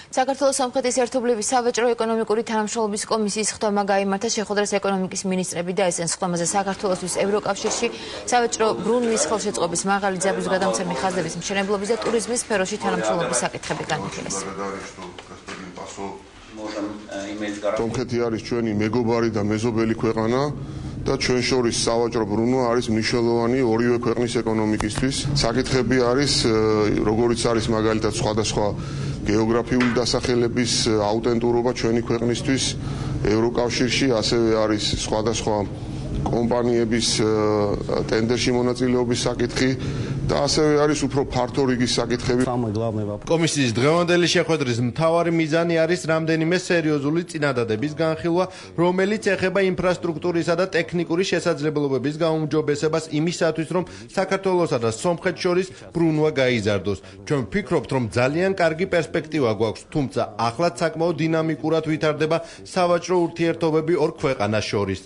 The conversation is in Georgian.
საქართველოს სომხეთის ერთობლივი სავაჭრო ეკონომიკური თანამშრომლობის კომისიის ხდომა გაიმართა შეხვედრას ეკონომიკის მინისტრები და ეს სხდომაზე საქართველოსთვის ევროკავშირში სავაჭრო ბრუნვის ხელშეწყობის მაღალი ძაბვის გადამცემი ხაზების მშენებლობის და ტურიზმის სფეროში თანამშრომლობის საკითხები განიხილეს. სომხეთი არის ჩვენი მეგობარი და მეზობელი ქვეყანა და ჩვენ შორის სავაჭრო ბრუნვა არის მნიშვნელოვანი ორივე ქვეყნის ეკონომიკისთვის. საკითხები არის, როგორიც არის მაგალითად სხვადასხვა გეოგრაფიული დასახელების აუტენტურობა ჩვენი ქვეყნისთვის ევროკავშირში, ასევე არის სხვადასხვა კომპანიების ტენდერში მონაწილეობის საკითხი და ასევე არის უფრო ფართო რიგის საკითხები. კომისიის დღევანდელი შეხვედრის მთავარი მიზანი არის რამდენიმე სერიოზული წინადადების განხილვა, რომელიც ეხება ინფრასტრუქტურისა და ტექნიკური შესაძლებლობების გაუმჯობესებას იმისათვის, რომ საქართველოსა და სომხეთს შორის ბრუნვა გაიზარდოს. ჩვენ ვფიქრობთ, რომ ძალიან კარგი პერსპექტივა გვაქვს, თუმცა ახლაც საკმაოდ დინამიკურად ვითარდება სავაჭრო ურთიერთობები ორ ქვეყანას შორის.